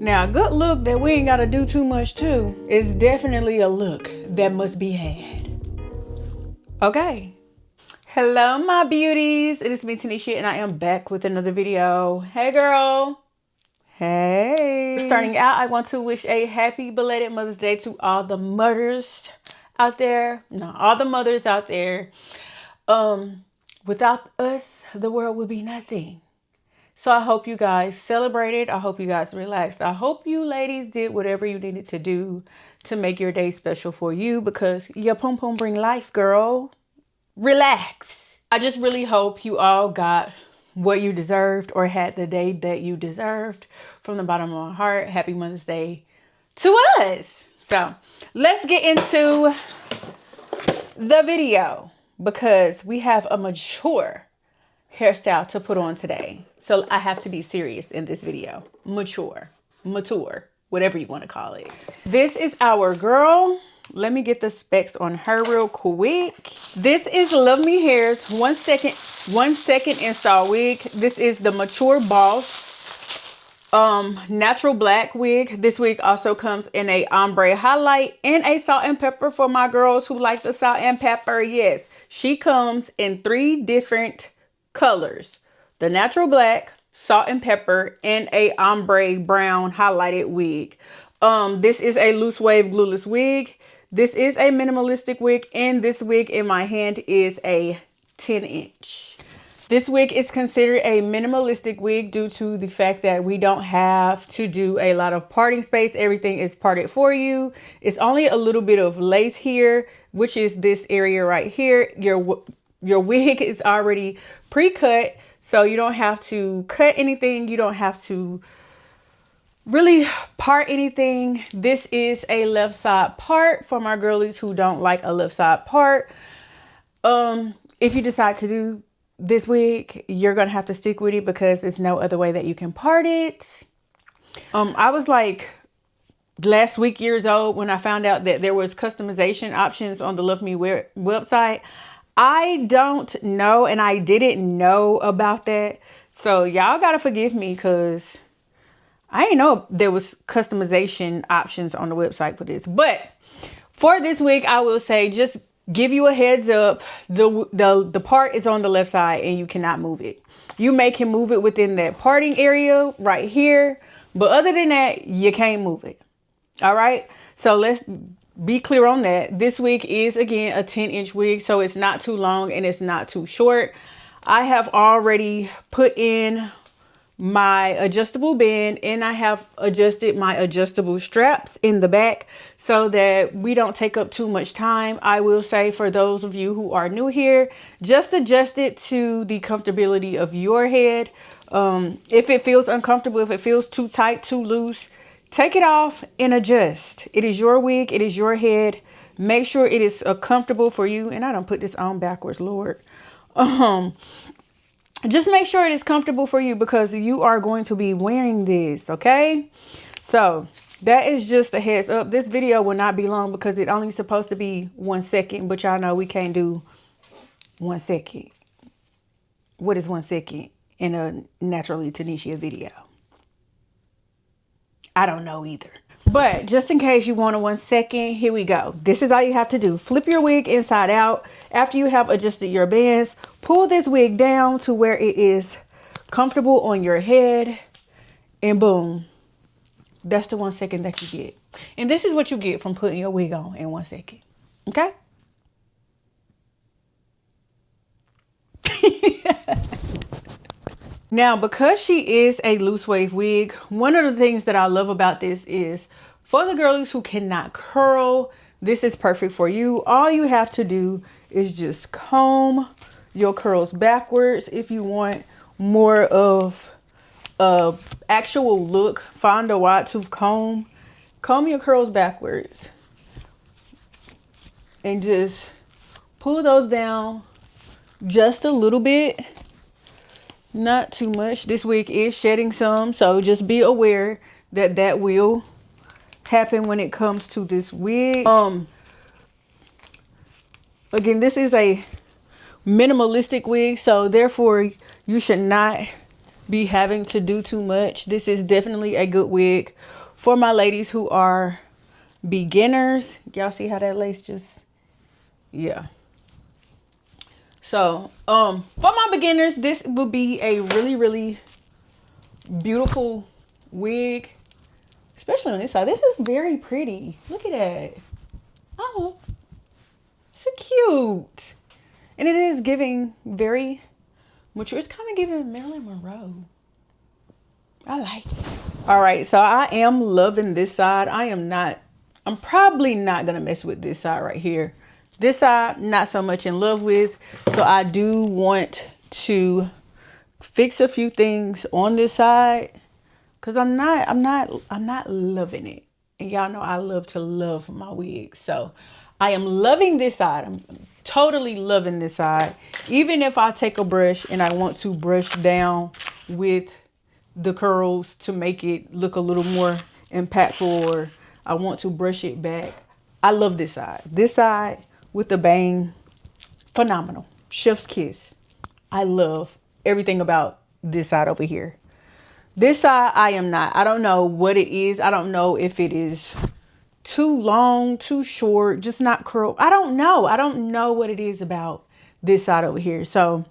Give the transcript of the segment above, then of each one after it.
Now, a good look that we ain't got to do too much to is definitely a look that must be had. Okay. Hello, my beauties. It is me, Tanisha, and I am back with another video. Hey, girl. Hey. Starting out, I want to wish a happy belated Mother's Day to all the mothers out there. No, all the mothers out there. Without us, the world would be nothing. So I hope you guys celebrated. I hope you guys relaxed. I hope you ladies did whatever you needed to do to make your day special for you, because your pum pum bring life, girl. Relax. I just really hope you all got what you deserved or had the day that you deserved. From the bottom of my heart, happy Mother's Day to us. So let's get into the video, because we have a mature hairstyle to put on today. So I have to be serious in this video. Mature, whatever you want to call it. This is our girl. Let me get the specs on her real quick. This is LUVME Hair's 1 second install wig. This is the Mature Boss natural black wig. This wig also comes in a ombre highlight and a salt and pepper for my girls who like the salt and pepper. Yes, she comes in 3 different colors: the natural black, salt and pepper, and a ombre brown highlighted wig. This is a loose wave glueless wig. This is a minimalistic wig, and this wig in my hand is a 10-inch. This wig is considered a minimalistic wig due to the fact that we don't have to do a lot of parting space. Everything is parted for you. It's only a little bit of lace here, which is this area right here. Your wig is already pre-cut, so you don't have to cut anything. You don't have to really part anything. This is a left side part for my girlies who don't like a left side part. If you decide to do this wig, you're gonna have to stick with it, because there's no other way that you can part it. I was like last week years old when I found out that there was customization options on the LUVME website. I don't know, and I didn't know about that. So y'all gotta forgive me, because I didn't know there was customization options on the website for this. But for this wig, I will say, just give you a heads up, the part is on the left side and you cannot move it. You may can move it within that parting area right here, but other than that, you can't move it. All right, so let's be clear on that. This wig is, again, a 10-inch wig, so it's not too long and it's not too short. I have already put in my adjustable band, and I have adjusted my adjustable straps in the back so that we don't take up too much time. I will say, for those of you who are new here, just adjust it to the comfortability of your head. If it feels uncomfortable, if it feels too tight, too loose, take it off and adjust. It is your wig, it is your head. Make sure it is comfortable for you. And I don't put this on backwards, Lord. Just make sure it is comfortable for you, because you are going to be wearing this, okay? So that is just a heads up. This video will not be long because it only supposed to be 1 second, but y'all know we can't do 1 second. What is 1 second in a Naturally Tanisha video? I don't know either. But just in case you want a 1 second, here we go. This is all you have to do. Flip your wig inside out. After you have adjusted your bands, pull this wig down to where it is comfortable on your head, and boom. That's the 1 second that you get. And this is what you get from putting your wig on in 1 second. Okay? Now, because she is a loose wave wig, one of the things that I love about this is, for the girlies who cannot curl, this is perfect for you. All you have to do is just comb your curls backwards. If you want more of a actual look, find a wide tooth comb your curls backwards and just pull those down just a little bit. Not too much. This wig is shedding some, so just be aware that that will happen when it comes to this wig. Again, this is a minimalistic wig, so therefore you should not be having to do too much. This is definitely a good wig for my ladies who are beginners. Y'all see how that lace just, yeah. So, for my beginners, this would be a really, really beautiful wig, especially on this side. This is very pretty. Look at that. Oh, so cute. And it is giving very mature. It's kind of giving Marilyn Monroe. I like it. All right, so I am loving this side. I'm probably not gonna mess with this side right here. This side, not so much in love with. So I do want to fix a few things on this side, because I'm not loving it. And y'all know I love to love my wigs. So I am loving this side. I'm totally loving this side. Even if I take a brush and I want to brush down with the curls to make it look a little more impactful, or I want to brush it back, I love this side. This side with the bang, phenomenal. Chef's kiss. I love everything about this side over here. This side, I am not. I don't know what it is. I don't know if it is too long, too short, just not curl. I don't know. I don't know what it is about this side over here. So,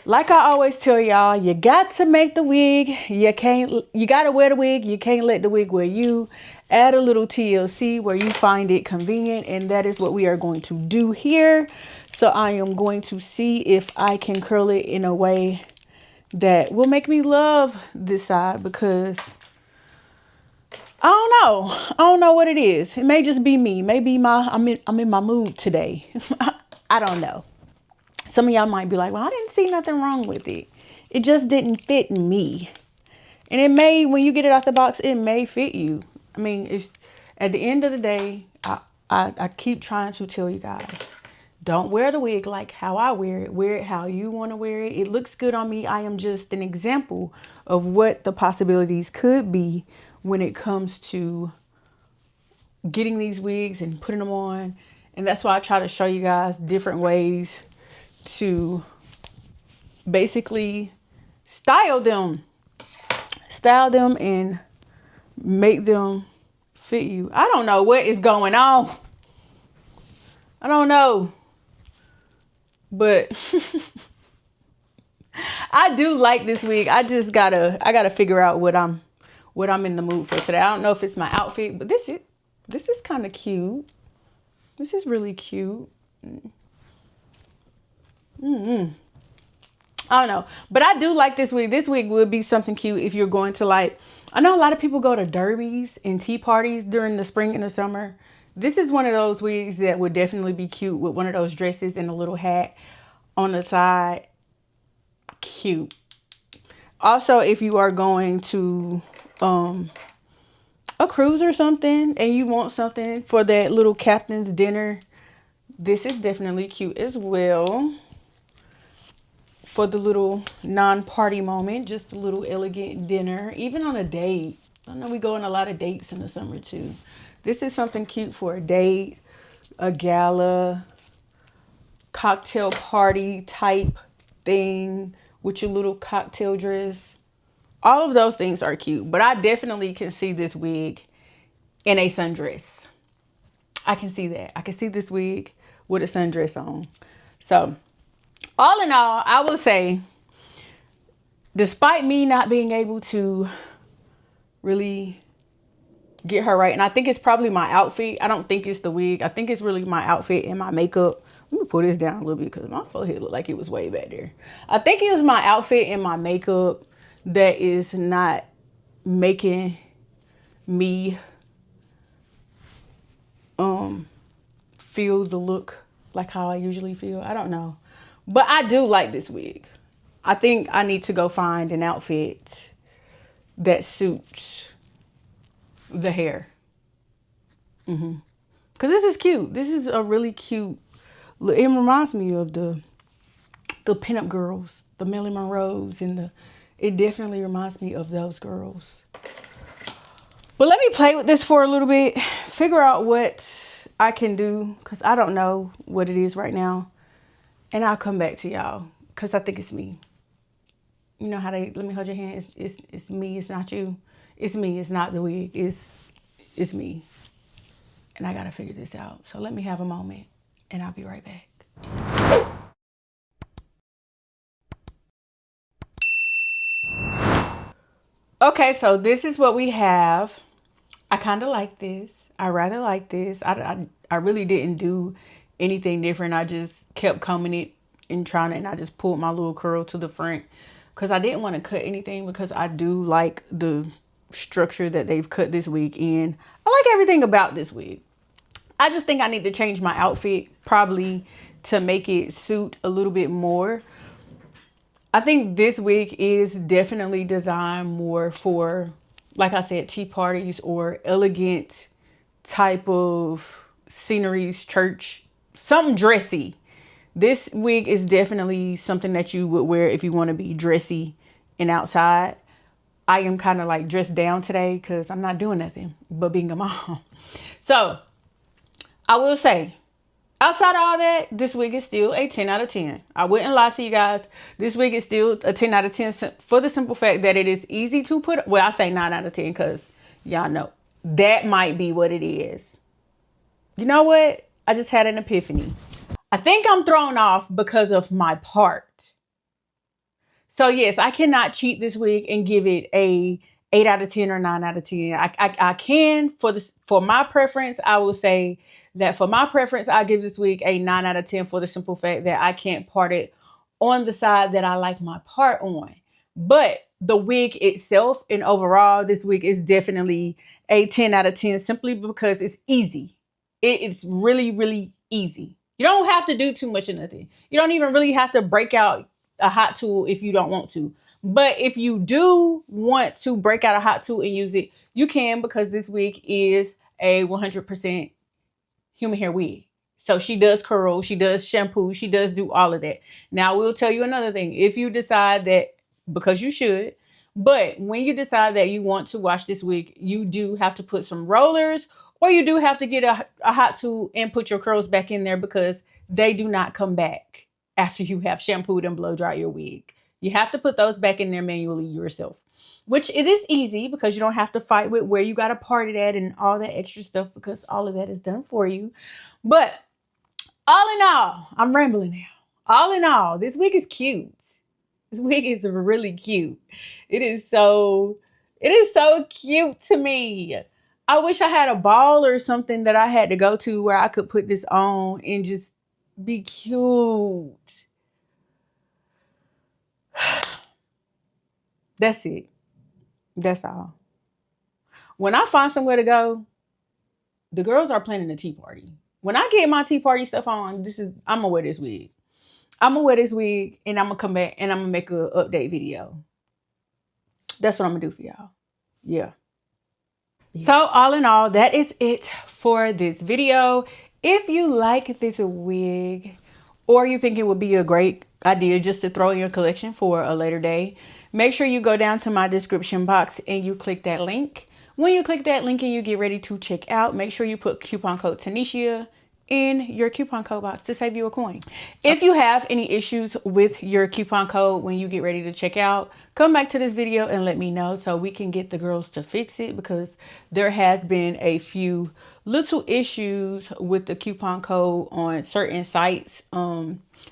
like I always tell y'all, you got to make the wig. You got to wear the wig. You can't let the wig wear you. Add a little TLC where you find it convenient. And that is what we are going to do here. So I am going to see if I can curl it in a way that will make me love this side, because I don't know what it is. It may just be me. Maybe I'm in my mood today. I don't know. Some of y'all might be like, well, I didn't see nothing wrong with it. It just didn't fit me. And it may, when you get it out the box, it may fit you. I mean, it's at the end of the day, I keep trying to tell you guys, don't wear the wig like how I wear it. Wear it how you want to wear it. It looks good on me. I am just an example of what the possibilities could be when it comes to getting these wigs and putting them on. And that's why I try to show you guys different ways to basically style them and make them fit you. I don't know what is going on. I don't know. But I do like this wig. I gotta figure out what I'm in the mood for today. I don't know if it's my outfit, but this is kind of cute. This is really cute. I don't know, but I do like this wig. This wig would be something cute if you're going to, like, I know a lot of people go to derbies and tea parties during the spring and the summer. This is one of those wigs that would definitely be cute with one of those dresses and a little hat on the side. Cute. Also, if you are going to a cruise or something and you want something for that little captain's dinner, this is definitely cute as well. For the little non-party moment, just a little elegant dinner, even on a date. I know we go on a lot of dates in the summer too. This is something cute for a date, a gala, cocktail party type thing with your little cocktail dress. All of those things are cute, but I definitely can see this wig in a sundress. I can see that. I can see this wig with a sundress on. So, all in all, I will say, despite me not being able to really get her right, and I think it's probably my outfit. I don't think it's the wig. I think it's really my outfit and my makeup. Let me pull this down a little bit because my forehead looked like it was way back there. I think it was my outfit and my makeup that is not making me feel the look like how I usually feel. I don't know. But I do like this wig. I think I need to go find an outfit that suits the hair. Because this is cute. This is a really cute look. It reminds me of the pinup girls, the Marilyn Monroes, and it definitely reminds me of those girls. But let me play with this for a little bit. Figure out what I can do, because I don't know what it is right now. And I'll come back to y'all, because I think it's me. You know how they, let me hold your hand. It's me, it's not you. It's me, it's not the wig. It's me. And I gotta figure this out. So let me have a moment and I'll be right back. Okay, so this is what we have. I kind of like this. I rather like this. I really didn't do anything different. I just kept combing it and trying it, and I just pulled my little curl to the front because I didn't want to cut anything, because I do like the structure that they've cut this wig in. I like everything about this wig. I just think I need to change my outfit probably to make it suit a little bit more. I think this wig is definitely designed more for, like I said, tea parties or elegant type of sceneries, church, something dressy. This wig is definitely something that you would wear if you want to be dressy and outside. I am kind of like dressed down today because I'm not doing nothing but being a mom. So I will say, outside of all that, this wig is still a 10 out of 10. I wouldn't lie to you guys. This wig is still a 10 out of 10 for the simple fact that it is easy to put. Well, I say 9 out of 10 because y'all know that might be what it is. You know what? I just had an epiphany. I think I'm thrown off because of my part. So yes, I cannot cheat this wig and give it a 8 out of 10 or 9 out of 10. I can for my preference. I will say that for my preference, I give this wig a 9 out of 10 for the simple fact that I can't part it on the side that I like my part on. But the wig itself and overall, this wig is definitely a 10 out of 10 simply because it's easy. It's really, really easy. You don't have to do too much of nothing. You don't even really have to break out a hot tool if you don't want to. But if you do want to break out a hot tool and use it, you can, because this wig is a 100% human hair wig. So she does curl, she does shampoo, she does do all of that. Now, I will tell you another thing. If you decide that, because you should, but when you decide that you want to wash this wig, you do have to put some rollers, or you do have to get a hot tool and put your curls back in there, because they do not come back after you have shampooed and blow dry your wig. You have to put those back in there manually yourself, which it is easy because you don't have to fight with where you got to part it at and all that extra stuff, because all of that is done for you. But all in all, I'm rambling now. All in all, this wig is cute. This wig is really cute. It is so cute to me. I wish I had a ball or something that I had to go to where I could put this on and just be cute. That's it. That's all. When I find somewhere to go, the girls are planning a tea party. When I get my tea party stuff on, I'm gonna wear this wig. I'm gonna wear this wig and I'm gonna come back and I'm gonna make an update video. That's what I'm gonna do for y'all. Yeah. So all in all, that is it for this video. If you like this wig, or you think it would be a great idea just to throw in your collection for a later day, make sure you go down to my description box and you click that link. When you click that link and you get ready to check out, make sure you put coupon code Tanisha in your coupon code box to save you a coin. If you have any issues with your coupon code when you get ready to check out, come back to this video and let me know so we can get the girls to fix it, because there has been a few little issues with the coupon code on certain sites.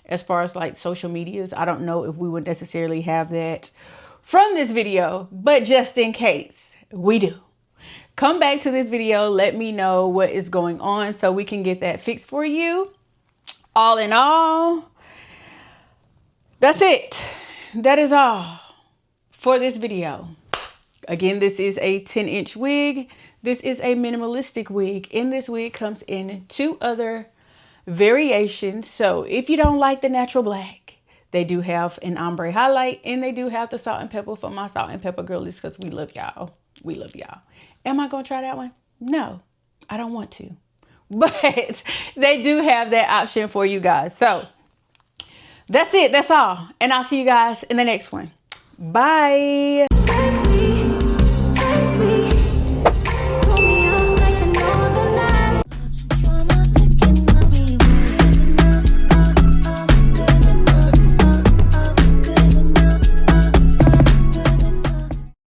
As far as like social medias, I don't know if we would necessarily have that from this video, but just in case we do, come back to this video, let me know what is going on so we can get that fixed for you. All in all, that's it. That is all for this video. Again, this is a 10-inch wig. This is a minimalistic wig, and this wig comes in 2 other variations. So if you don't like the natural black, they do have an ombre highlight, and they do have the salt and pepper for my salt and pepper girlies, because we love y'all. We love y'all. Am I going to try that one? No, I don't want to. But they do have that option for you guys. So that's it. That's all. And I'll see you guys in the next one. Bye.